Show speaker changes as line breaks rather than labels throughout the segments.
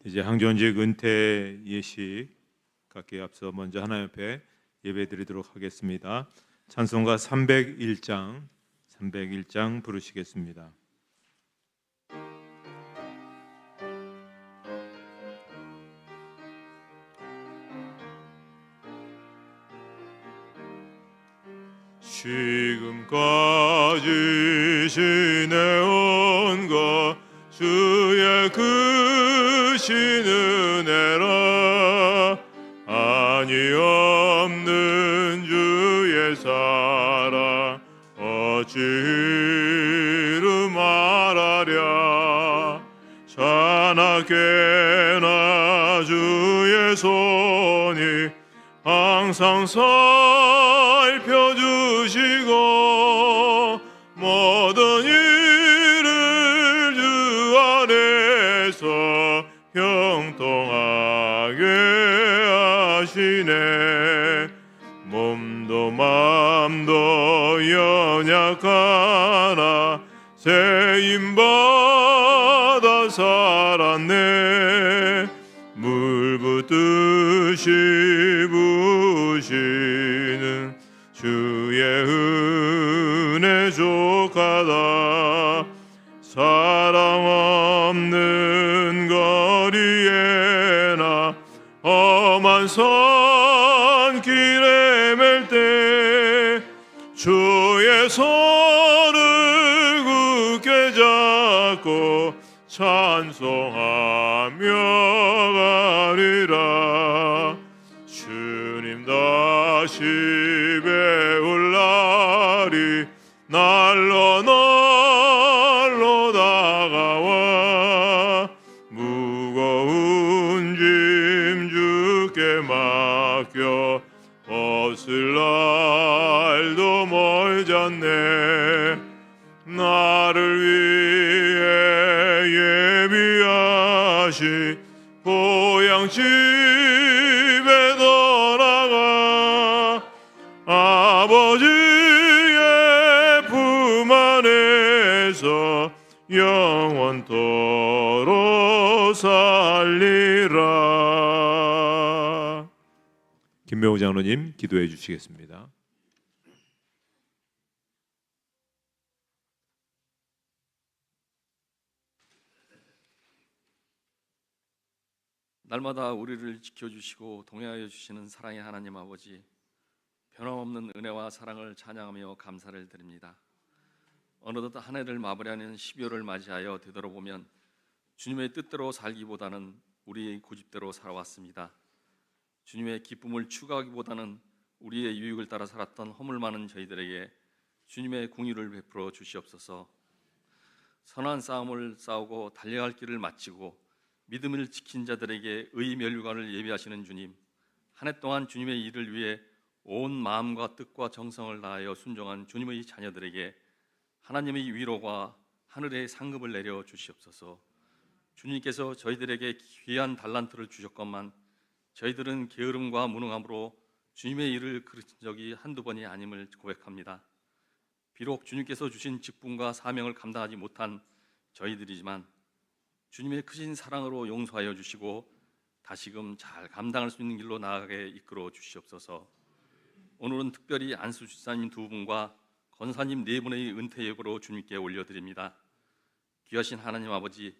이제 항전직 은퇴 예식 갖기에 앞서 먼저 하나님 앞에 예배드리도록 하겠습니다. 찬송가 301장 부르시겠습니다. 지금까지 지내온 것 주의 크신 은혜라. 아니 없는 주의 사랑 어찌 이루 말하랴. 자나깨나 주의 손이 항상 살펴주시고 모든 일을 주 안에서 형통하게 하시네. 몸도 맘도 연약하나 세임받아 살았네. 물 붓듯이 부으시는 주의 은혜 족하다. 사랑 없는 거리에나 험한 산길에 맬 때 주의 손을 굳게 잡고 찬송하며 가리라. 주님 다시 배울 날이 날로 다가와. 무거운 짐 주께 맡겨 벗을 날도 멀잖네. 나를 위해 예비하신 고향 집에 떠나가 아버지의 품 안에서 영원토록 살리라. 김명우 장로님 기도해 주시겠습니다.
날마다 우리를 지켜주시고 동행하여 주시는 사랑의 하나님 아버지, 변함없는 은혜와 사랑을 찬양하며 감사를 드립니다. 어느덧 한 해를 마무리하는 12월을 맞이하여 되돌아보면 주님의 뜻대로 살기보다는 우리의 고집대로 살아왔습니다. 주님의 기쁨을 추구하기보다는 우리의 유익을 따라 살았던 허물 많은 저희들에게 주님의 공의를 베풀어 주시옵소서. 선한 싸움을 싸우고 달려갈 길을 마치고 믿음을 지킨 자들에게 의의 면류관을 예비하시는 주님, 한 해 동안 주님의 일을 위해 온 마음과 뜻과 정성을 다하여 순종한 주님의 자녀들에게 하나님의 위로가 하늘의 상급을 내려 주시옵소서. 주님께서 저희들에게 귀한 달란트를 주셨건만 저희들은 게으름과 무능함으로 주님의 일을 그르친 적이 한두 번이 아님을 고백합니다. 비록 주님께서 주신 직분과 사명을 감당하지 못한 저희들이지만 주님의 크신 사랑으로 용서하여 주시고 다시금 잘 감당할 수 있는 길로 나아가게 이끌어 주시옵소서. 오늘은 특별히 안수 집사님 두 분과 권사님 네 분의 은퇴 예고로 주님께 올려드립니다. 귀하신 하나님 아버지,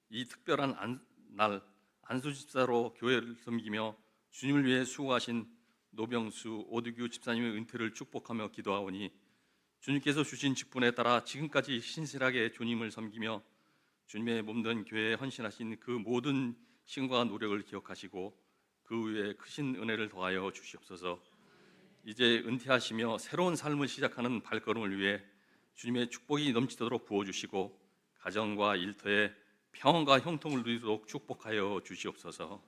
이 특별한 날 안수 집사로 교회를 섬기며 주님을 위해 수고하신 노병수, 오두규 집사님의 은퇴를 축복하며 기도하오니 주님께서 주신 직분에 따라 지금까지 신실하게 주님을 섬기며 주님의 몸된 교회에 헌신하신 그 모든 신과 노력을 기억하시고 그 위에 크신 은혜를 더하여 주시옵소서. 이제 은퇴하시며 새로운 삶을 시작하는 발걸음을 위해 주님의 축복이 넘치도록 부어주시고 가정과 일터에 평안과 형통을 누리도록 축복하여 주시옵소서.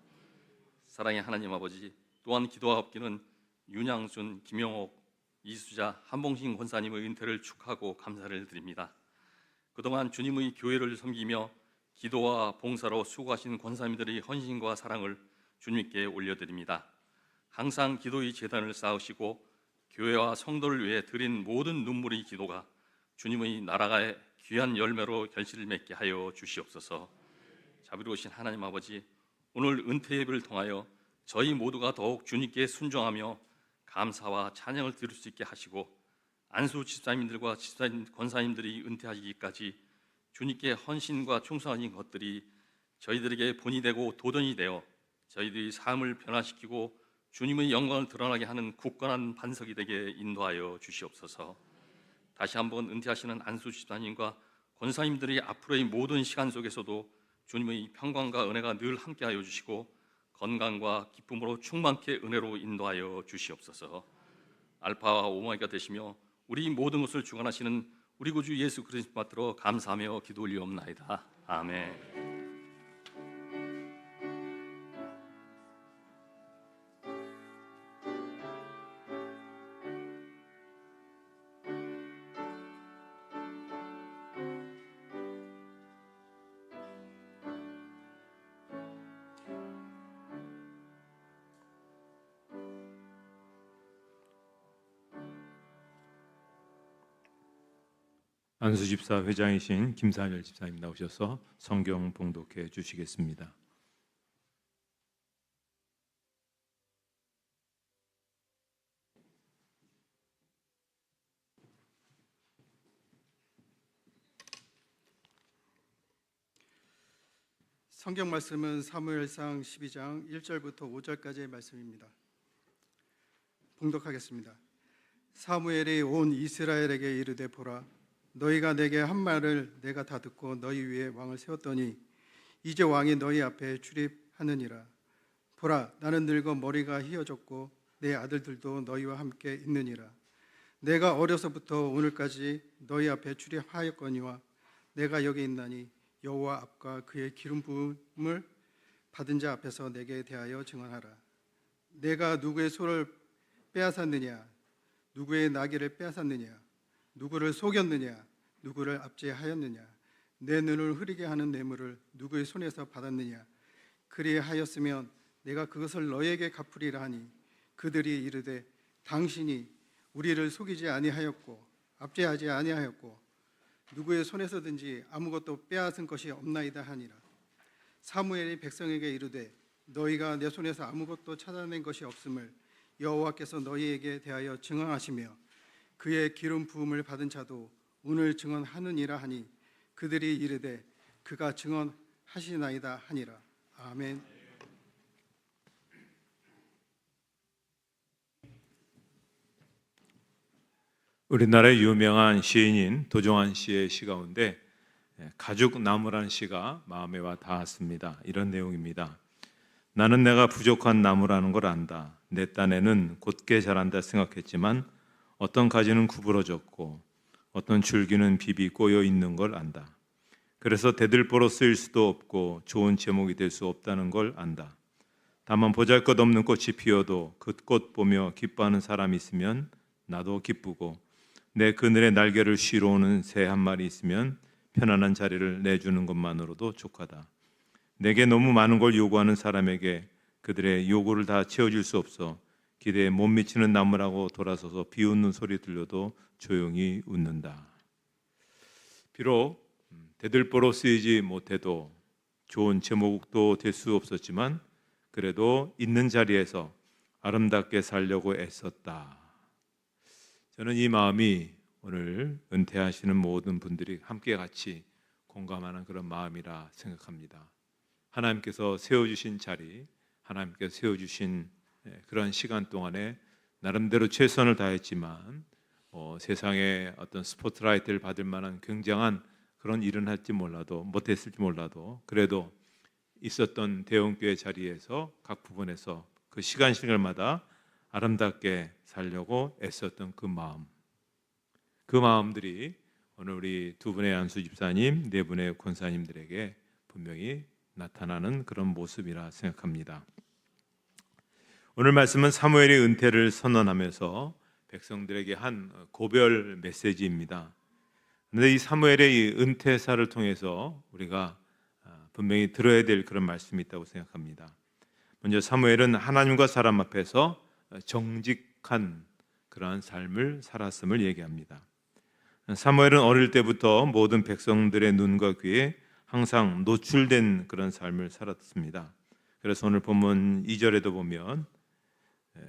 사랑의 하나님 아버지, 또한 기도와 업기는 윤양순, 김영옥, 이수자, 한봉신 권사님의 은퇴를 축하하고 감사를 드립니다. 그동안 주님의 교회를 섬기며 기도와 봉사로 수고하신 권사님들의 헌신과 사랑을 주님께 올려드립니다. 항상 기도의 제단을 쌓으시고 교회와 성도를 위해 드린 모든 눈물의 기도가 주님의 나라의 귀한 열매로 결실을 맺게 하여 주시옵소서. 자비로우신 하나님 아버지, 오늘 은퇴 예배를 통하여 저희 모두가 더욱 주님께 순종하며 감사와 찬양을 드릴 수 있게 하시고 안수 집사님들과 권사님들이 은퇴하시기까지 주님께 헌신과 충성하신 것들이 저희들에게 본이 되고 도전이 되어 저희들이 삶을 변화시키고 주님의 영광을 드러나게 하는 굳건한 반석이 되게 인도하여 주시옵소서. 다시 한번 은퇴하시는 안수 집사님과 권사님들이 앞으로의 모든 시간 속에서도 주님의 평강과 은혜가 늘 함께하여 주시고 건강과 기쁨으로 충만케 은혜로 인도하여 주시옵소서. 알파와 오마이가 되시며 우리 모든 것을 주관하시는 우리 구주 예수 그리스도 받들어 감사하며 기도 올리옵나이다. 아멘.
안수 집사 회장이신 김상열 집사님 나오셔서 성경 봉독해 주시겠습니다.
성경 말씀은 사무엘상 12장 1절부터 5절까지의 말씀입니다. 봉독하겠습니다. 사무엘이 온 이스라엘에게 이르되 보라, 너희가 내게 한 말을 내가 다 듣고 너희 위에 왕을 세웠더니 이제 왕이 너희 앞에 출입하느니라. 보라, 나는 늙어 머리가 휘어졌고 내 아들들도 너희와 함께 있느니라. 내가 어려서부터 오늘까지 너희 앞에 출입하였거니와 내가 여기 있나니 여호와 앞과 그의 기름 부음을 받은 자 앞에서 내게 대하여 증언하라. 내가 누구의 소를 빼앗았느냐, 누구의 나귀를 빼앗았느냐, 누구를 속였느냐, 누구를 압제하였느냐, 내 눈을 흐리게 하는 뇌물을 누구의 손에서 받았느냐. 그리하였으면 내가 그것을 너에게 갚으리라 하니 그들이 이르되 당신이 우리를 속이지 아니하였고 압제하지 아니하였고 누구의 손에서든지 아무것도 빼앗은 것이 없나이다 하니라. 사무엘이 백성에게 이르되 너희가 내 손에서 아무것도 찾아낸 것이 없음을 여호와께서 너희에게 대하여 증언하시며 그의 기름 부음을 받은 자도 오늘 증언하느니라 하니 그들이 이르되 그가 증언하시나이다 하니라. 아멘.
우리나라의 유명한 시인인 도종환 씨의 시 가운데 가죽 나무라는 시가 마음에 와 닿았습니다. 이런 내용입니다. 나는 내가 부족한 나무라는 걸 안다. 내 딴에는 곧게 자란다 생각했지만 어떤 가지는 구부러졌고 어떤 줄기는 비비 꼬여 있는 걸 안다. 그래서 대들보로 쓰일 수도 없고 좋은 제목이 될 수 없다는 걸 안다. 다만 보잘것없는 꽃이 피어도 그 꽃 보며 기뻐하는 사람이 있으면 나도 기쁘고 내 그늘에 날개를 쉬러 오는 새 한 마리 있으면 편안한 자리를 내주는 것만으로도 족하다. 내게 너무 많은 걸 요구하는 사람에게 그들의 요구를 다 채워줄 수 없어 기대에 못 미치는 나무라고 돌아서서 비웃는 소리 들려도 조용히 웃는다. 비록 대들보로 쓰이지 못해도 좋은 제목도 될 수 없었지만 그래도 있는 자리에서 아름답게 살려고 애썼다. 저는 이 마음이 오늘 은퇴하시는 모든 분들이 함께 같이 공감하는 그런 마음이라 생각합니다. 하나님께서 세워주신 자리, 하나님께서 세워주신 그런 시간 동안에 나름대로 최선을 다했지만 세상에 어떤 스포트라이트를 받을 만한 굉장한 그런 일은 할지 몰라도 못했을지 몰라도 그래도 있었던 대형교회 자리에서 각 부분에서 그 시간마다 아름답게 살려고 애썼던 그 마음들이 오늘 우리 두 분의 안수 집사님, 네 분의 권사님들에게 분명히 나타나는 그런 모습이라 생각합니다. 오늘 말씀은 사무엘이 은퇴를 선언하면서 백성들에게 한 고별 메시지입니다. 그런데 이 사무엘의 이 은퇴사를 통해서 우리가 분명히 들어야 될 그런 말씀이 있다고 생각합니다. 먼저 사무엘은 하나님과 사람 앞에서 정직한 그러한 삶을 살았음을 얘기합니다. 사무엘은 어릴 때부터 모든 백성들의 눈과 귀에 항상 노출된 그런 삶을 살았습니다. 그래서 오늘 본문 2절에도 보면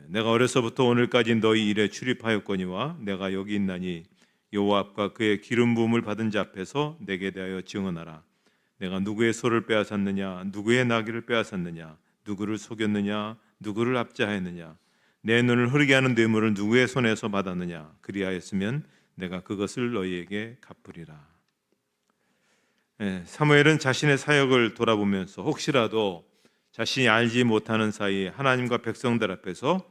내가 어려서부터 오늘까지 너희 일에 출입하였거니와 내가 여기 있나니 여호와 앞과 그의 기름 부음을 받은 자 앞에서 내게 대하여 증언하라. 내가 누구의 소를 빼앗았느냐, 누구의 나귀를 빼앗았느냐, 누구를 속였느냐, 누구를 압제하였느냐, 내 눈을 흐리게 하는 뇌물을 누구의 손에서 받았느냐, 그리하였으면 내가 그것을 너희에게 갚으리라. 사무엘은 자신의 사역을 돌아보면서 혹시라도 자신이 알지 못하는 사이에 하나님과 백성들 앞에서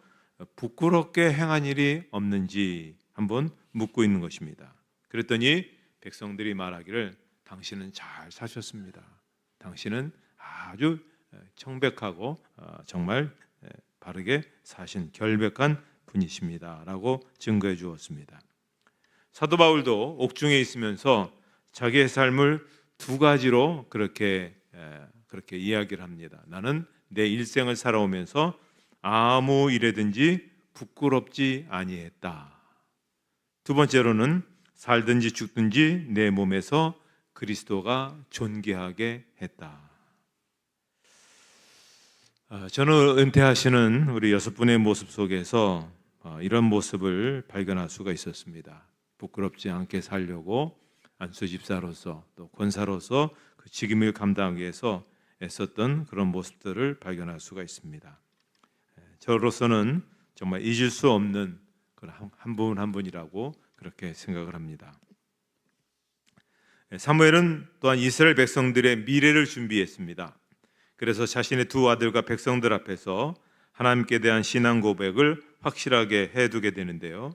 부끄럽게 행한 일이 없는지 한번 묻고 있는 것입니다. 그랬더니 백성들이 말하기를 당신은 잘 사셨습니다. 당신은 아주 청백하고 정말 바르게 사신 결백한 분이십니다 라고 증거해 주었습니다. 사도 바울도 옥중에 있으면서 자기의 삶을 두 가지로 그렇게 이야기를 합니다. 나는 내 일생을 살아오면서 아무 일에든지 부끄럽지 아니했다. 두 번째로는 살든지 죽든지 내 몸에서 그리스도가 존귀하게 했다. 저는 은퇴하시는 우리 6분의 모습 속에서 이런 모습을 발견할 수가 있었습니다. 부끄럽지 않게 살려고 안수 집사로서 또 권사로서 그 직임을 감당하기 위해서 애썼던 그런 모습들을 발견할 수가 있습니다. 저로서는 정말 잊을 수 없는 한 분 한 분이라고 그렇게 생각을 합니다. 사무엘은 또한 이스라엘 백성들의 미래를 준비했습니다. 그래서 자신의 두 아들과 백성들 앞에서 하나님께 대한 신앙 고백을 확실하게 해두게 되는데요.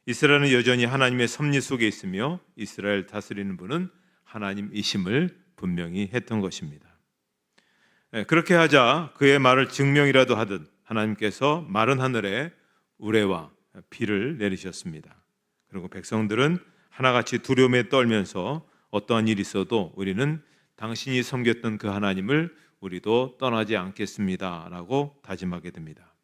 이스라엘은 여전히 하나님의 섭리 속에 있으며 이스라엘 다스리는 분은 하나님이심을 분명히 했던 것입니다. 그렇게 하자 그의 말을 증명이라도 하듯 하나님께서 마른 하늘에 우레와 비를 내리셨습니다. 그리고 백성들은 하나같이 두려움에 떨면서 어떠한 일이 있어도 우리는 당신이 섬겼던 그 하나님을 우리도 떠나지 않겠습니다 라고 다짐하게 됩니다.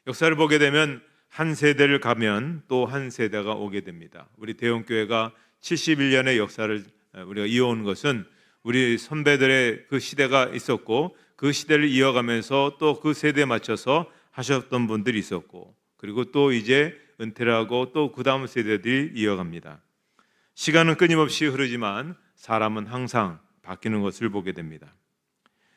역사를 보게 되면 한 세대를 가면 또 한 세대가 오게 됩니다. 우리 대형교회가 71년의 역사를 우리가 이어온 것은 우리 선배들의 그 시대가 있었고 그 시대를 이어가면서 또 그 세대에 맞춰서 하셨던 분들이 있었고 그리고 또 이제 은퇴를 하고 또 그 다음 세대들이 이어갑니다. 시간은 끊임없이 흐르지만 사람은 항상 바뀌는 것을 보게 됩니다.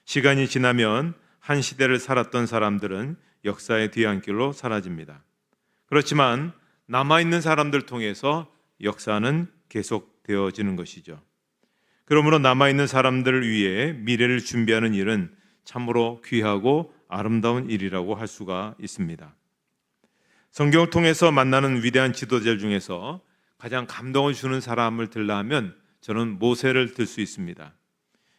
시간이 지나면 한 시대를 살았던 사람들은 역사의 뒤안길로 사라집니다. 그렇지만 남아있는 사람들 통해서 역사는 계속되어지는 것이죠. 그러므로 남아있는 사람들을 위해 미래를 준비하는 일은 참으로 귀하고 아름다운 일이라고 할 수가 있습니다. 성경을 통해서 만나는 위대한 지도자들 중에서 가장 감동을 주는 사람을 들라 하면 저는 모세를 들 수 있습니다.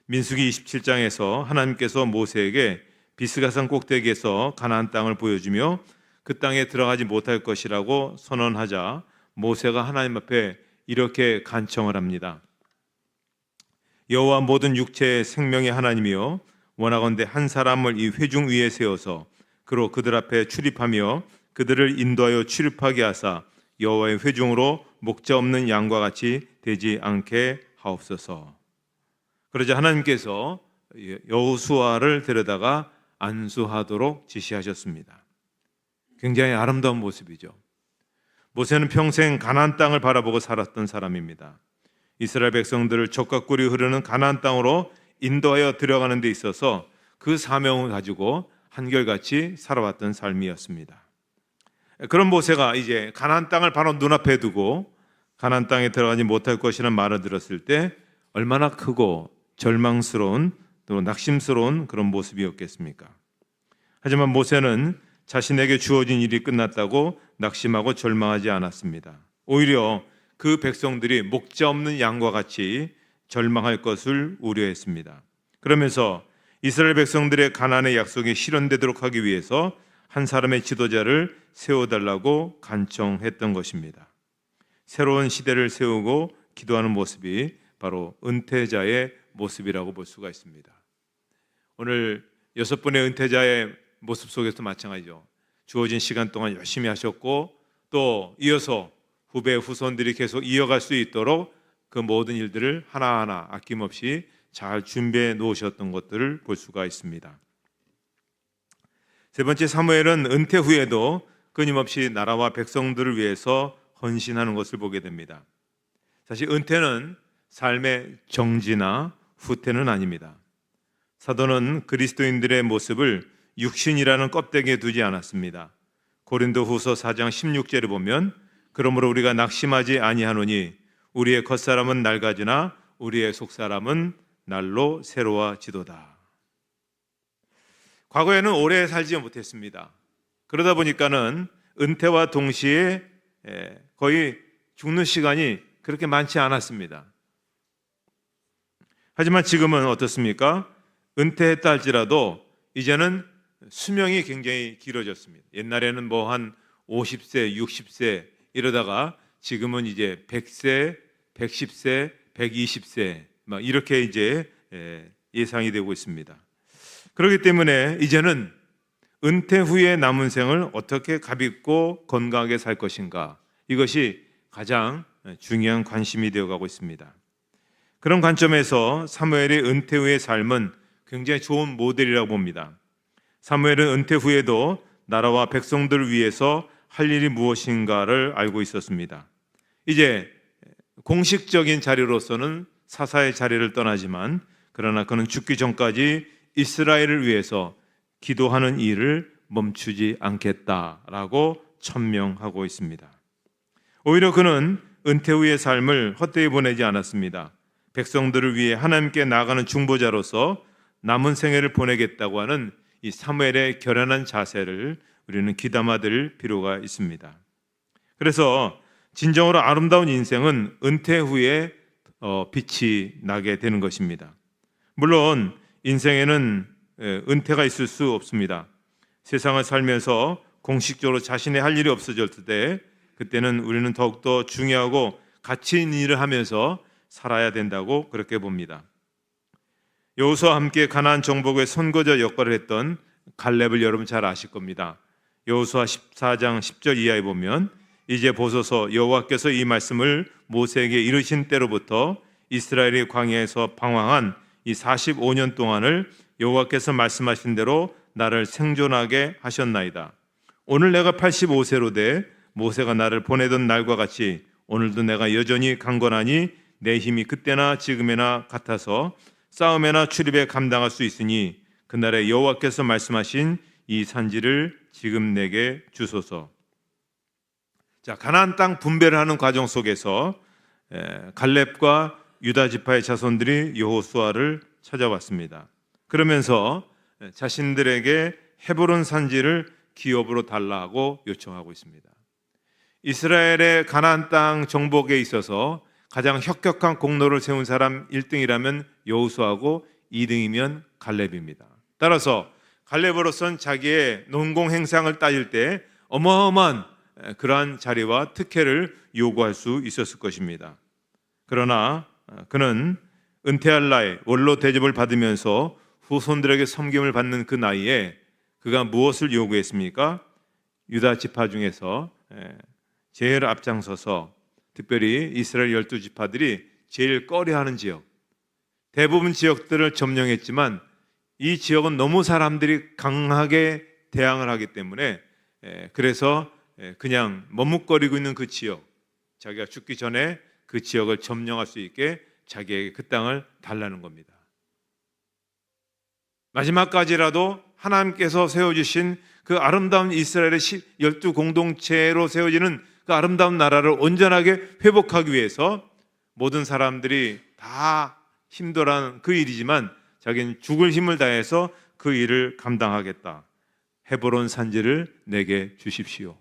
민수기 27장에서 하나님께서 모세에게 비스가산 꼭대기에서 가나안 땅을 보여주며 그 땅에 들어가지 못할 것이라고 선언하자 모세가 하나님 앞에 이렇게 간청을 합니다. 여호와 모든 육체의 생명의 하나님이여 원하건대 한 사람을 이 회중 위에 세워서 그로 그들 앞에 출입하며 그들을 인도하여 출입하게 하사 여호와의 회중으로 목자 없는 양과 같이 되지 않게 하옵소서. 그러자 하나님께서 여호수아를 데려다가 안수하도록 지시하셨습니다. 굉장히 아름다운 모습이죠. 모세는 평생 가나안 땅을 바라보고 살았던 사람입니다. 이스라엘 백성들을 적과 꿀이 흐르는 가나안 땅으로 인도하여 들어가는 데 있어서 그 사명을 가지고 한결같이 살아왔던 삶이었습니다. 그런 모세가 이제 가나안 땅을 바로 눈앞에 두고 가나안 땅에 들어가지 못할 것이라는 말을 들었을 때 얼마나 크고 절망스러운 또 낙심스러운 그런 모습이었겠습니까? 하지만 모세는 자신에게 주어진 일이 끝났다고 낙심하고 절망하지 않았습니다. 오히려 그 백성들이 목자 없는 양과 같이 절망할 것을 우려했습니다. 그러면서 이스라엘 백성들의 가나안의 약속이 실현되도록 하기 위해서 한 사람의 지도자를 세워달라고 간청했던 것입니다. 새로운 시대를 세우고 기도하는 모습이 바로 은퇴자의 모습이라고 볼 수가 있습니다. 오늘 6분의 은퇴자의 모습 속에서 마찬가지죠. 주어진 시간 동안 열심히 하셨고 또 이어서 후배 후손들이 계속 이어갈 수 있도록 그 모든 일들을 하나하나 아낌없이 잘 준비해 놓으셨던 것들을 볼 수가 있습니다. 세 번째, 사무엘은 은퇴 후에도 끊임없이 나라와 백성들을 위해서 헌신하는 것을 보게 됩니다. 사실 은퇴는 삶의 정지나 후퇴는 아닙니다. 사도는 그리스도인들의 모습을 육신이라는 껍데기에 두지 않았습니다. 고린도후서 4장 16절에 보면 그러므로 우리가 낙심하지 아니하노니 우리의 겉사람은 낡아지나 우리의 속사람은 날로 새로워지도다. 과거에는 오래 살지 못했습니다. 그러다 보니까는 은퇴와 동시에 거의 죽는 시간이 그렇게 많지 않았습니다. 하지만 지금은 어떻습니까? 은퇴했다 할지라도 이제는 수명이 굉장히 길어졌습니다. 옛날에는 뭐 한 50세, 60세 이러다가 지금은 이제 100세, 110세, 120세 막 이렇게 이제 예상이 되고 있습니다. 그렇기 때문에 이제는 은퇴 후에 남은 생을 어떻게 값있고 건강하게 살 것인가, 이것이 가장 중요한 관심이 되어가고 있습니다. 그런 관점에서 사무엘의 은퇴 후의 삶은 굉장히 좋은 모델이라고 봅니다. 사무엘은 은퇴 후에도 나라와 백성들을 위해서 할 일이 무엇인가를 알고 있었습니다. 이제 공식적인 자리로서는 사사의 자리를 떠나지만 그러나 그는 죽기 전까지 이스라엘을 위해서 기도하는 일을 멈추지 않겠다라고 천명하고 있습니다. 오히려 그는 은퇴 후의 삶을 헛되이 보내지 않았습니다. 백성들을 위해 하나님께 나아가는 중보자로서 남은 생애를 보내겠다고 하는 이 사무엘의 결연한 자세를 우리는 귀담아들 필요가 있습니다. 그래서 진정으로 아름다운 인생은 은퇴 후에 빛이 나게 되는 것입니다. 물론 인생에는 은퇴가 있을 수 없습니다. 세상을 살면서 공식적으로 자신의 할 일이 없어졌을 때 그때는 우리는 더욱더 중요하고 가치 있는 일을 하면서 살아야 된다고 그렇게 봅니다. 여호수아와 함께 가나안 정복의 선거자 역할을 했던 갈렙을 여러분 잘 아실 겁니다. 여호수아 14장 10절 이하에 보면 이제 보소서 여호와께서 이 말씀을 모세에게 이르신 때로부터 이스라엘이 광야에서 방황한 이 45년 동안을 여호와께서 말씀하신 대로 나를 생존하게 하셨나이다. 오늘 내가 85세로 돼 모세가 나를 보내던 날과 같이 오늘도 내가 여전히 강건하니 내 힘이 그때나 지금이나 같아서 싸움에나 출입에 감당할 수 있으니 그날에 여호와께서 말씀하신 이 산지를 지금 내게 주소서. 자, 가나안 땅 분배를 하는 과정 속에서 갈렙과 유다 지파의 자손들이 여호수아를 찾아왔습니다. 그러면서 자신들에게 헤브론 산지를 기업으로 달라고 요청하고 있습니다. 이스라엘의 가나안 땅 정복에 있어서 가장 혁혁한 공로를 세운 사람 1등이라면 여호수아고 2등이면 갈렙입니다. 따라서 갈렙으로서는 자기의 농공 행상을 따질 때 어마어마한 그러한 자리와 특혜를 요구할 수 있었을 것입니다. 그러나 그는 은퇴할 나이, 원로 대접을 받으면서 후손들에게 섬김을 받는 그 나이에 그가 무엇을 요구했습니까? 유다 지파 중에서 제일 앞장서서 특별히 이스라엘 12지파들이 제일 꺼려하는 지역, 대부분 지역들을 점령했지만 이 지역은 너무 사람들이 강하게 대항을 하기 때문에 그래서 그냥 머뭇거리고 있는 그 지역, 자기가 죽기 전에 그 지역을 점령할 수 있게 자기에게 그 땅을 달라는 겁니다. 마지막까지라도 하나님께서 세워주신 그 아름다운 이스라엘의 12공동체로 세워지는 그 아름다운 나라를 온전하게 회복하기 위해서 모든 사람들이 다 힘들어하는 그 일이지만 자기는 죽을 힘을 다해서 그 일을 감당하겠다. 헤브론 산지를 내게 주십시오.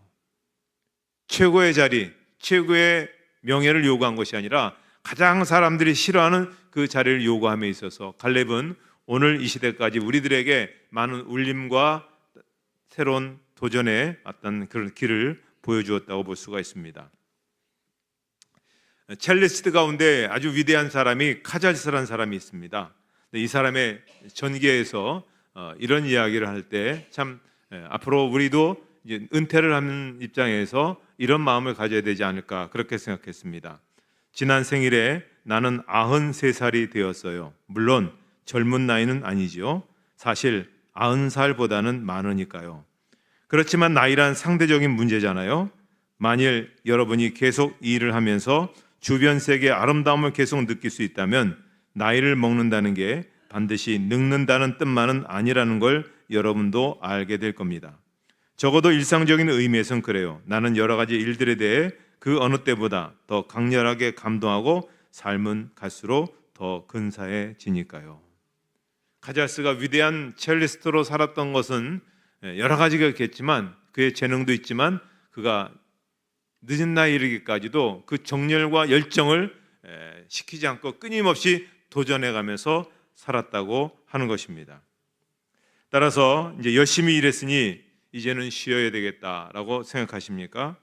최고의 자리, 최고의 명예를 요구한 것이 아니라 가장 사람들이 싫어하는 그 자리를 요구함에 있어서 갈렙은 오늘 이 시대까지 우리들에게 많은 울림과 새로운 도전의 어떤 그런 길을 보여주었다고 볼 수가 있습니다. 첼리스트 가운데 아주 위대한 사람이 카잘스라는 사람이 있습니다. 이 사람의 전기에서 이런 이야기를 할 때 참 앞으로 우리도 이제 은퇴를 하는 입장에서 이런 마음을 가져야 되지 않을까 그렇게 생각했습니다. 지난 생일에 나는 93살이 되었어요. 물론 젊은 나이는 아니죠. 사실 90살보다는 많으니까요. 그렇지만 나이란 상대적인 문제잖아요. 만일 여러분이 계속 이 일을 하면서 주변 세계의 아름다움을 계속 느낄 수 있다면 나이를 먹는다는 게 반드시 늙는다는 뜻만은 아니라는 걸 여러분도 알게 될 겁니다. 적어도 일상적인 의미에선 그래요. 나는 여러 가지 일들에 대해 그 어느 때보다 더 강렬하게 감동하고 삶은 갈수록 더 근사해지니까요. 카잘스가 위대한 첼리스트로 살았던 것은 여러 가지가 있겠지만 그의 재능도 있지만 그가 늦은 나이에 이르기까지도 그 정열과 열정을 식히지 않고 끊임없이 도전해가면서 살았다고 하는 것입니다. 따라서 이제 열심히 일했으니 이제는 쉬어야 되겠다라고 생각하십니까?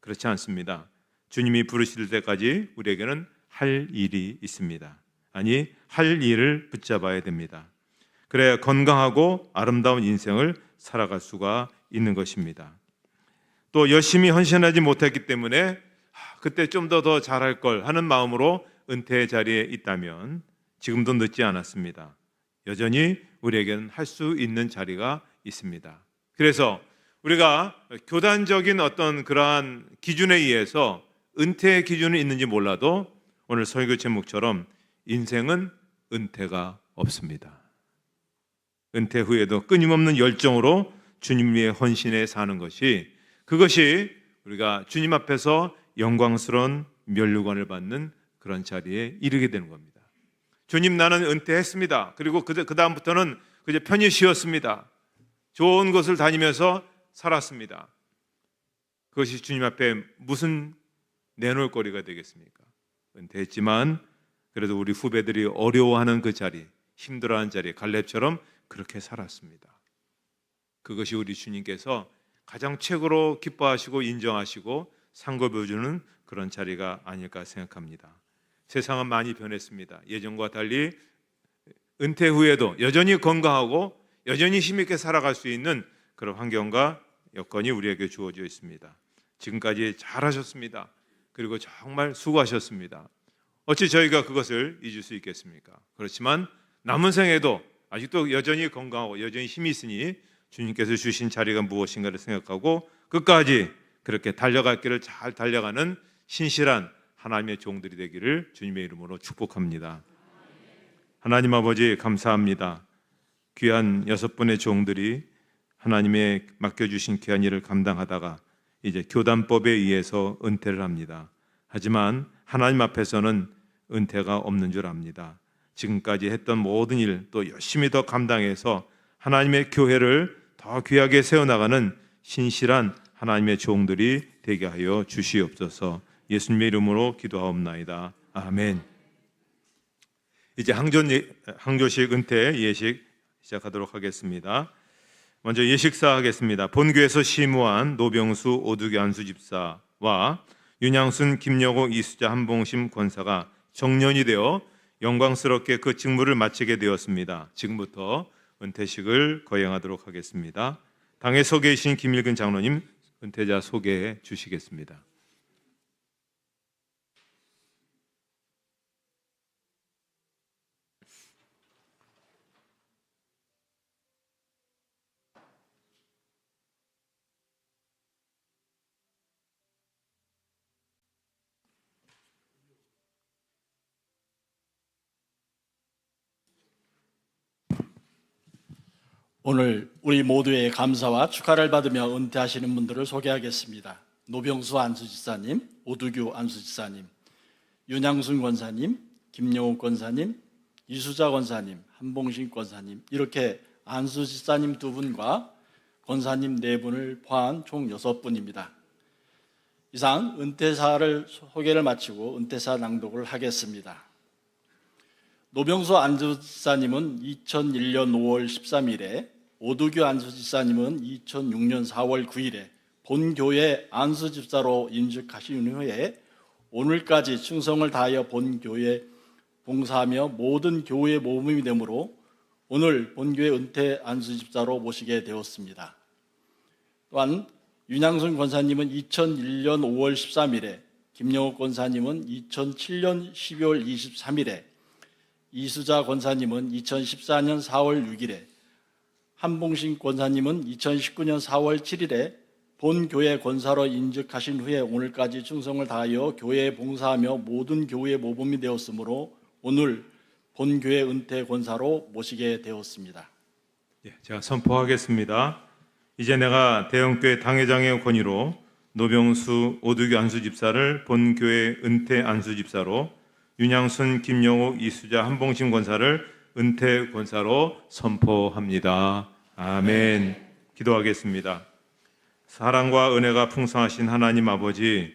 그렇지 않습니다. 주님이 부르실 때까지 우리에게는 할 일이 있습니다. 아니, 할 일을 붙잡아야 됩니다. 그래야 건강하고 아름다운 인생을 살아갈 수가 있는 것입니다. 또 열심히 헌신하지 못했기 때문에 그때 좀 더 잘할 걸 하는 마음으로 은퇴의 자리에 있다면 지금도 늦지 않았습니다. 여전히 우리에게는 할 수 있는 자리가 있습니다. 그래서 우리가 교단적인 어떤 그러한 기준에 의해서 은퇴의 기준이 있는지 몰라도 오늘 설교 제목처럼 인생은 은퇴가 없습니다. 은퇴 후에도 끊임없는 열정으로 주님 위해 헌신해 사는 것이, 그것이 우리가 주님 앞에서 영광스러운 면류관을 받는 그런 자리에 이르게 되는 겁니다. 주님, 나는 은퇴했습니다. 그리고 그 다음부터는 그저 편히 쉬었습니다. 좋은 곳을 다니면서 살았습니다. 그것이 주님 앞에 무슨 내놓을 거리가 되겠습니까? 은퇴했지만 그래도 우리 후배들이 어려워하는 그 자리, 힘들어하는 자리, 갈렙처럼 그렇게 살았습니다. 그것이 우리 주님께서 가장 최고로 기뻐하시고 인정하시고 상급해주는 그런 자리가 아닐까 생각합니다. 세상은 많이 변했습니다. 예전과 달리 은퇴 후에도 여전히 건강하고 여전히 힘있게 살아갈 수 있는 그런 환경과 여건이 우리에게 주어져 있습니다. 지금까지 잘하셨습니다. 그리고 정말 수고하셨습니다. 어찌 저희가 그것을 잊을 수 있겠습니까? 그렇지만 남은 생에도 아직도 여전히 건강하고 여전히 힘이 있으니 주님께서 주신 자리가 무엇인가를 생각하고 끝까지 그렇게 달려갈 길을 잘 달려가는 신실한 하나님의 종들이 되기를 주님의 이름으로 축복합니다. 하나님 아버지, 감사합니다. 귀한 6분의 종들이 하나님의 맡겨주신 귀한 일을 감당하다가 이제 교단법에 의해서 은퇴를 합니다. 하지만 하나님 앞에서는 은퇴가 없는 줄 압니다. 지금까지 했던 모든 일 또 열심히 더 감당해서 하나님의 교회를 더 귀하게 세워나가는 신실한 하나님의 종들이 되게 하여 주시옵소서. 예수님의 이름으로 기도하옵나이다. 아멘. 이제 항조식 은퇴 예식 시작하도록 하겠습니다. 먼저 예식사 하겠습니다. 본교에서 시무한 노병수 오두교 안수 집사와 윤양순 김여고 이수자 한봉심 권사가 정년이 되어 영광스럽게 그 직무를 마치게 되었습니다. 지금부터 은퇴식을 거행하도록 하겠습니다. 당에 서 계신 김일근 장로님 은퇴자 소개해 주시겠습니다.
오늘 우리 모두의 감사와 축하를 받으며 은퇴하시는 분들을 소개하겠습니다. 노병수 안수집사님, 오두규 안수집사님, 윤양순 권사님, 김영욱 권사님, 이수자 권사님, 한봉신 권사님, 이렇게 안수집사님 2분과 권사님 4분을 포함한 총 6분입니다. 이상 은퇴사를 소개를 마치고 은퇴사 낭독을 하겠습니다. 노병수 안수집사님은 2001년 5월 13일에, 오두규 안수집사님은 2006년 4월 9일에 본교회 안수집사로 임직하신 후에 오늘까지 충성을 다하여 본교회 봉사하며 모든 교회 모범이 되므로 오늘 본교회 은퇴 안수집사로 모시게 되었습니다. 또한 윤양순 권사님은 2001년 5월 13일에, 김영욱 권사님은 2007년 12월 23일에, 이수자 권사님은 2014년 4월 6일에 한봉신 권사님은 2019년 4월 7일에 본 교회 권사로 인직하신 후에 오늘까지 충성을 다하여 교회에 봉사하며 모든 교회의 모범이 되었으므로 오늘 본 교회 은퇴 권사로 모시게 되었습니다.
예, 제가 선포하겠습니다. 이제 내가 대형교회 당회장의 권위로 노병수 오두규 안수집사를 본교회 은퇴 안수집사로, 윤양순, 김영욱, 이수자, 한봉신 권사를 은퇴 권사로 선포합니다. 아멘. 기도하겠습니다. 사랑과 은혜가 풍성하신 하나님 아버지,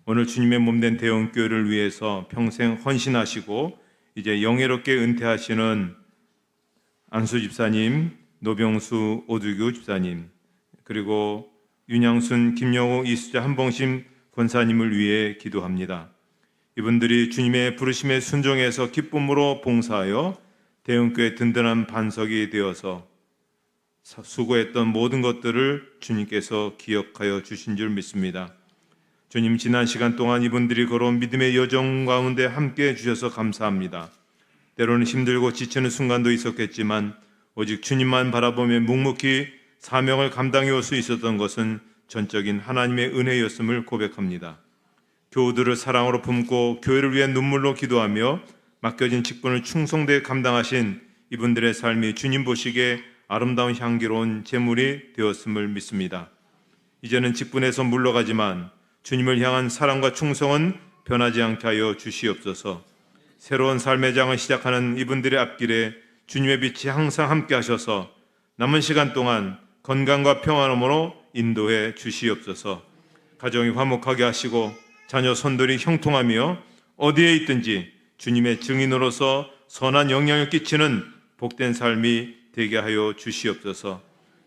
오늘 주님의 몸된 대형교회를 위해서 평생 헌신하시고 이제 영예롭게 은퇴하시는 안수 집사님, 노병수 오두규 집사님, 그리고 윤양순, 김영호, 이수자, 한봉심 권사님을 위해 기도합니다. 이분들이 주님의 부르심에 순종해서 기쁨으로 봉사하여 대형교회 든든한 반석이 되어서 수고했던 모든 것들을 주님께서 기억하여 주신 줄 믿습니다. 주님, 지난 시간 동안 이분들이 걸어온 믿음의 여정 가운데 함께해 주셔서 감사합니다. 때로는 힘들고 지치는 순간도 있었겠지만 오직 주님만 바라보며 묵묵히 사명을 감당해 올 수 있었던 것은 전적인 하나님의 은혜였음을 고백합니다. 교우들을 사랑으로 품고 교회를 위해 눈물로 기도하며 맡겨진 직분을 충성되게 감당하신 이분들의 삶이 주님 보시기에 아름다운 향기로운 제물이 되었음을 믿습니다. 이제는 직분에서 물러가지만 주님을 향한 사랑과 충성은 변하지 않게 하여 주시옵소서. 새로운 삶의 장을 시작하는 이분들의 앞길에 주님의 빛이 항상 함께 하셔서 남은 시간 동안 건강과 평안함으로 인도해 주시옵소서. 가정이 화목하게 하시고 자녀 손들이 형통하며 어디에 있든지 주님의 증인으로서 선한 영향을 끼치는 복된 삶이 되게 하여 주시옵소서.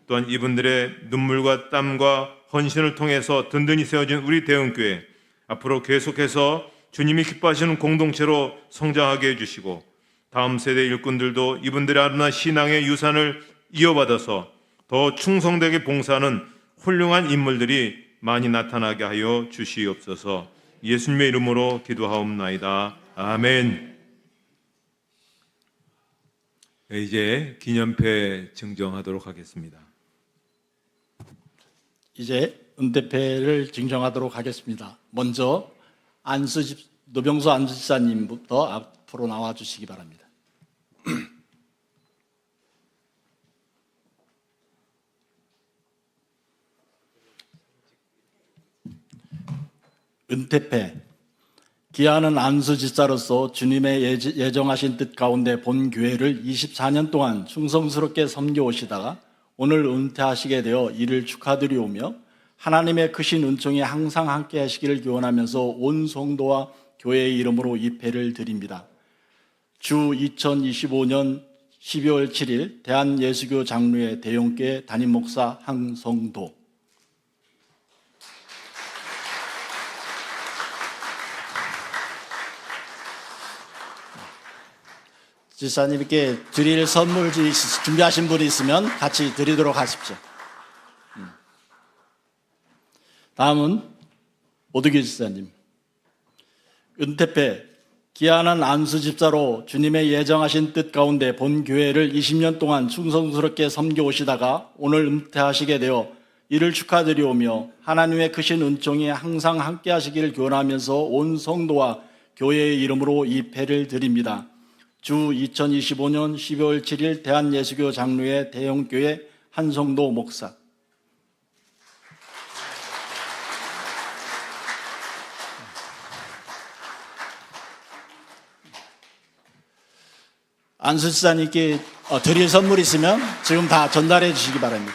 또한 이분들의 눈물과 땀과 헌신을 통해서 든든히 세워진 우리 대형교회, 앞으로 계속해서 주님이 기뻐하시는 공동체로 성장하게 해주시고 다음 세대 일꾼들도 이분들의 아름다운 신앙의 유산을 이어받아서 더 충성되게 봉사하는 훌륭한 인물들이 많이 나타나게 하여 주시옵소서. 예수님의 이름으로 기도하옵나이다. 아멘. 이제 기념패 증정하도록 하겠습니다.
이제 은퇴패를 증정하도록 하겠습니다. 먼저 노병수 안수집사님부터 앞으로 나와 주시기 바랍니다. 은퇴패. 기아는 안수집사로서 주님의 예정하신 뜻 가운데 본 교회를 24년 동안 충성스럽게 섬겨오시다가 오늘 은퇴하시게 되어 이를 축하드리오며 하나님의 크신 은총이 항상 함께 하시기를 기원하면서 온 성도와 교회의 이름으로 이 패를 드립니다. 주 2025년 12월 7일 대한예수교 장로회 대형교회 담임목사 한성도. 집사님께 드릴 선물 준비하신 분이 있으면 같이 드리도록 하십시오. 다음은 오두규 집사님. 은퇴패. 기아는 안수 집사로 주님의 예정하신 뜻 가운데 본 교회를 20년 동안 충성스럽게 섬겨오시다가 오늘 은퇴하시게 되어 이를 축하드리오며 하나님의 크신 은총이 항상 함께 하시기를 기원하면서 온 성도와 교회의 이름으로 이 패를 드립니다. 주 2025년 12월 7일 대한예수교 장로회 대형교회 한성도 목사. 안수집사님께 드릴 선물 있으면 지금 다 전달해 주시기 바랍니다.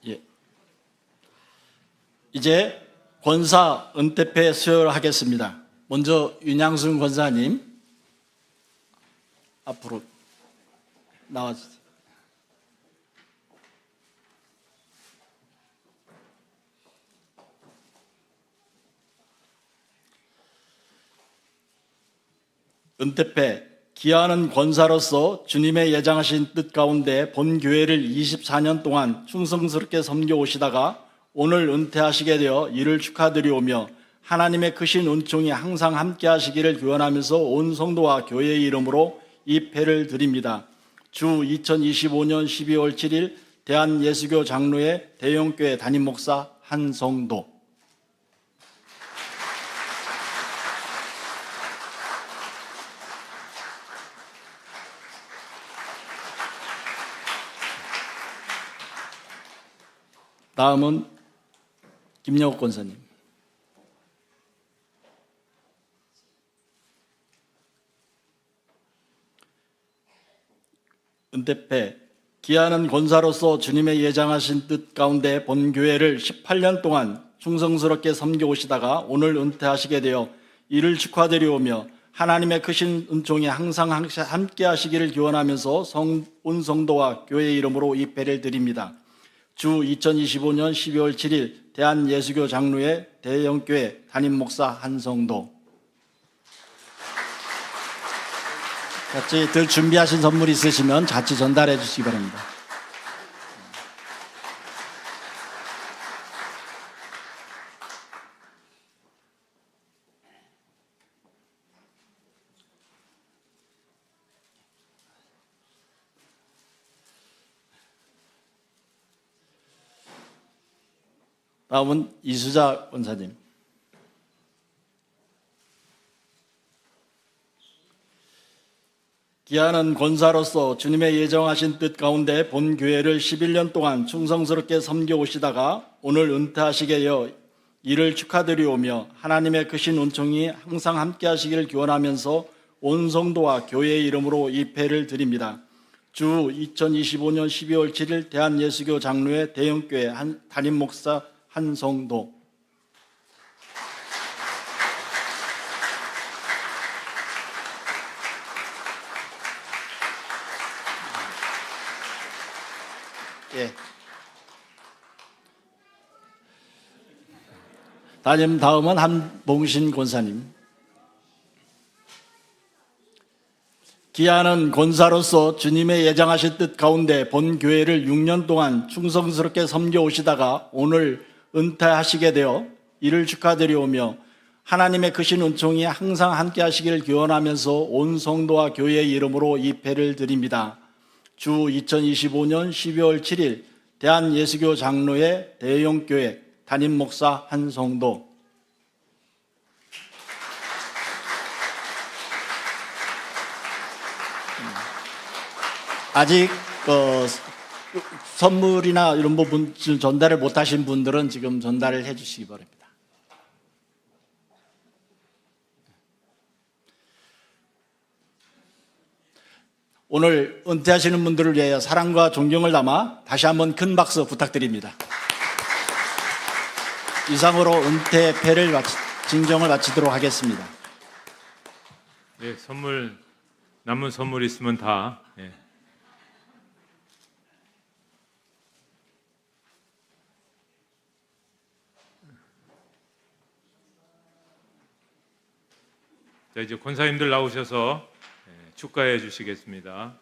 예. 이제 권사 은퇴패 수여하겠습니다. 먼저 윤양순 권사님 앞으로 나와주세요. 은퇴패 기아는 권사로서 주님의 예정하신 뜻 가운데 본 교회를 24년 동안 충성스럽게 섬겨오시다가 오늘 은퇴하시게 되어 이를 축하드리오며 하나님의 크신 은총이 항상 함께 하시기를 기원하면서 온 성도와 교회의 이름으로 이 패를 드립니다. 주 2025년 12월 7일 대한예수교 장로회 대형교회 담임목사 한성도. 다음은 김영욱 권사님. 은퇴패 기아는 권사로서 주님의 예정하신 뜻 가운데 본 교회를 18년 동안 충성스럽게 섬겨오시다가 오늘 은퇴하시게 되어 이를 축하드리오며 하나님의 크신 은총이 항상 함께 하시기를 기원하면서 온 성도와 교회의 이름으로 이 패를 드립니다. 주 2025년 12월 7일 대한예수교 장로회 대형교회 담임목사 한성도. 같이 들 준비하신 선물 있으시면 같이 전달해 주시기 바랍니다. 다음은 이수자 원사님. 기아는 권사로서 주님의 예정하신 뜻 가운데 본 교회를 11년 동안 충성스럽게 섬겨오시다가 오늘 은퇴하시게 되어 이를 축하드리오며 하나님의 크신 은총이 항상 함께 하시기를 기원하면서 온 성도와 교회의 이름으로 이 패를 드립니다. 주 2025년 12월 7일 대한예수교 장로회 대형교회 담임목사 한성도. 예. 다음은 한봉신 권사님. 기아는 권사로서 주님의 예정하신 뜻 가운데 본 교회를 6년 동안 충성스럽게 섬겨오시다가 오늘 은퇴하시게 되어 이를 축하드리오며 하나님의 크신 은총이 항상 함께 하시기를 기원하면서 온 성도와 교회의 이름으로 이 패를 드립니다. 주 2025년 12월 7일 대한예수교 장로회 대형교회 담임목사 한성도. 아직 선물이나 이런 부분 전달을 못하신 분들은 지금 전달을 해주시기 바랍니다. 오늘 은퇴하시는 분들을 위하여 사랑과 존경을 담아 다시 한번 큰 박수 부탁드립니다. 이상으로 은퇴패를 증정을 마치도록 하겠습니다.
네, 남은 선물 있으면 다. 예. 자, 이제 권사님들 나오셔서 축가해 주시겠습니다.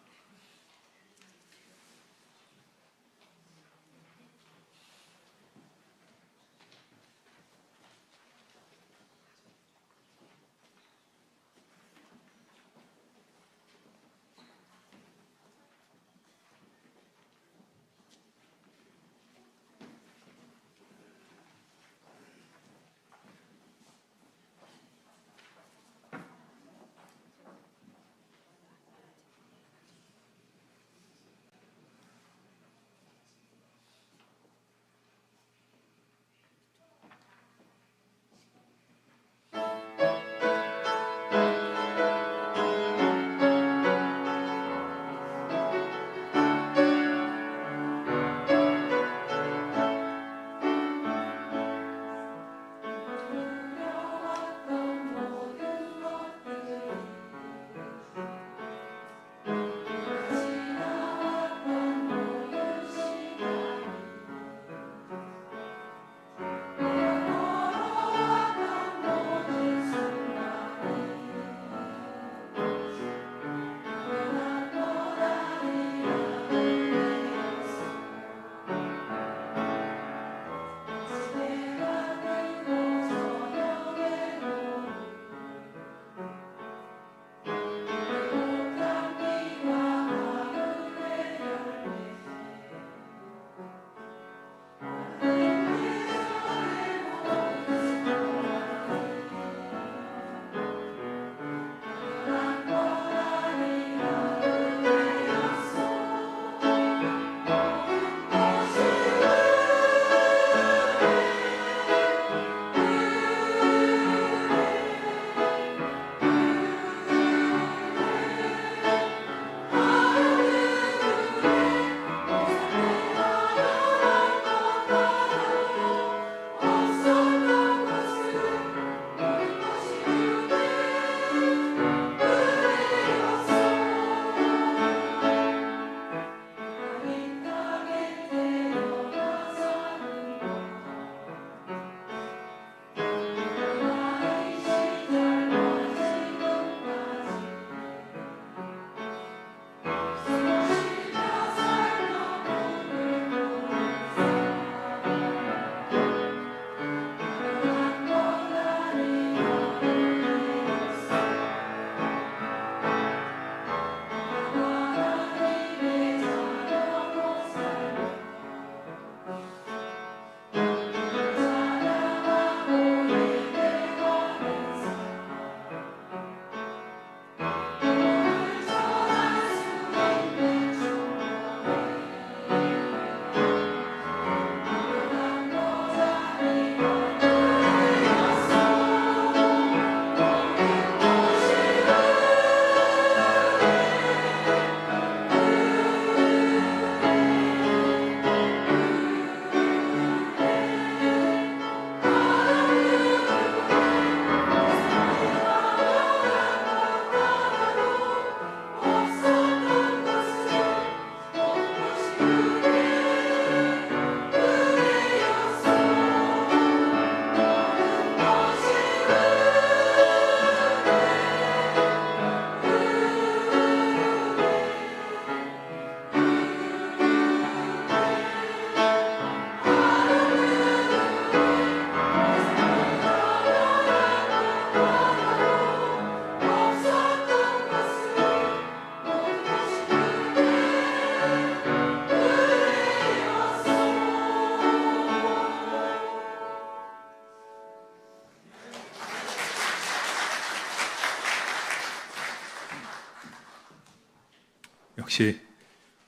역시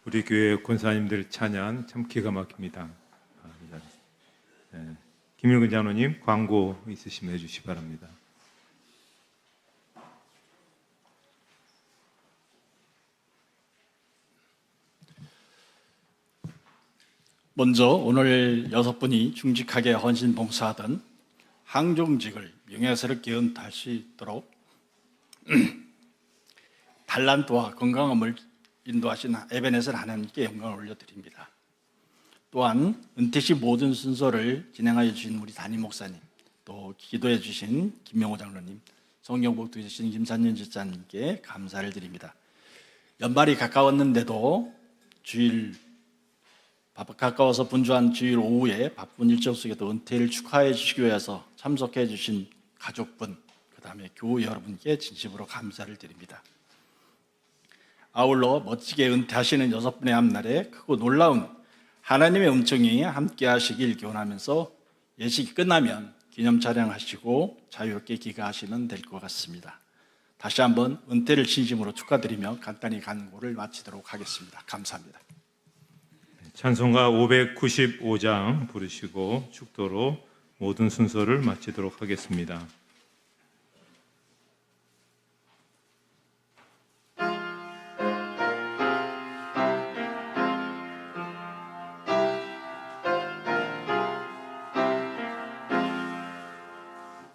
우리 교회 권사님들 찬양 참 기가 막힙니다. 네. 김일근 장로님 광고 있으시면 해주시기 바랍니다.
먼저 오늘 6분이 중직하게 헌신 봉사하던 항종직을 명예스럽게 은퇴할 수 있도록 달란트와 건강함을 인도하신 에베네셀 하나님께 영광을 올려드립니다. 또한 은퇴 시 모든 순서를 진행하여 주신 우리 담임 목사님, 또 기도해 주신 김명호 장로님, 성경복도 주신 김산윤 집사님께 감사를 드립니다. 연말이 가까웠는데도 가까워서 분주한 주일 오후에 바쁜 일정 속에도 은퇴를 축하해 주시기 위해서 참석해 주신 가족분, 그 다음에 교우 여러분께 진심으로 감사를 드립니다. 아울러 멋지게 은퇴하시는 6분의 앞날에 크고 놀라운 하나님의 음성이 함께 하시길 기원하면서 예식이 끝나면 기념 촬영하시고 자유롭게 귀가하시면 될 것 같습니다. 다시 한번 은퇴를 진심으로 축하드리며 간단히 간구를 마치도록 하겠습니다. 감사합니다.
찬송가 595장 부르시고 축도로 모든 순서를 마치도록 하겠습니다.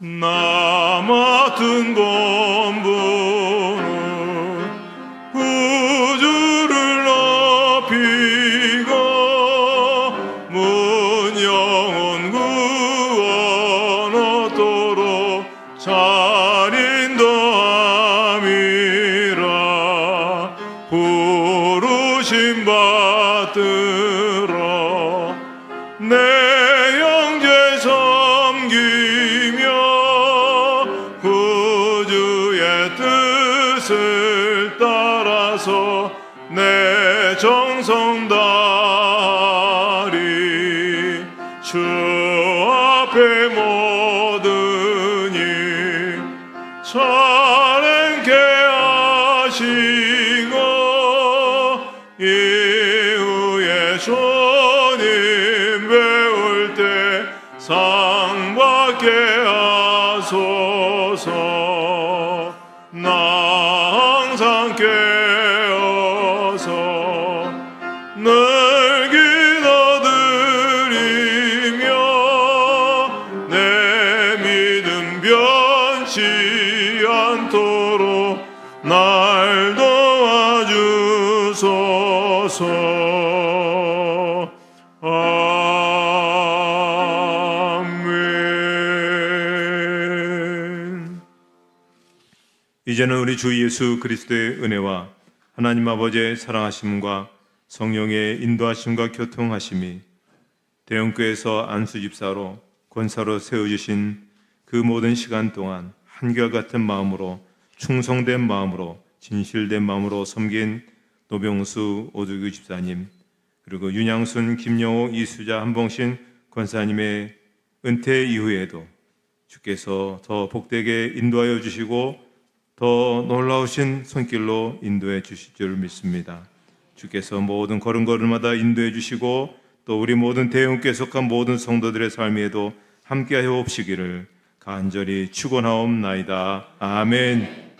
나 맡은 본분은 우주를 높이고 문영원 구원 얻도록 잘 인도함이라. 부르심 받들어 내 형제 섬기며 구주의 뜻을 따라서 내 정성 다하리. 주 앞에 모든 일 잘 행케 하시고 이후에 주님 배울 때 상 받게 하소서. 나 항상 깨어서 늘 기도드리며 내 믿음 변치 않도록 날 도와주소서. 아멘. 이제는 우리 주 예수 그리스도의 은혜와 하나님 아버지의 사랑하심과 성령의 인도하심과 교통하심이 대형교회에서 안수집사로 권사로 세워주신 그 모든 시간 동안 한결같은 마음으로 충성된 마음으로 진실된 마음으로 섬긴 노병수 오두규 집사님, 그리고 윤양순, 김영호, 이수자, 한봉신 권사님의 은퇴 이후에도 주께서 더 복되게 인도하여 주시고 더 놀라우신 손길로 인도해 주실 줄 믿습니다. 주께서 모든 걸음걸음마다 인도해 주시고 또 우리 모든 대형교회에 속한 모든 성도들의 삶에도 함께하여 옵시기를 간절히 축원하옵나이다. 아멘.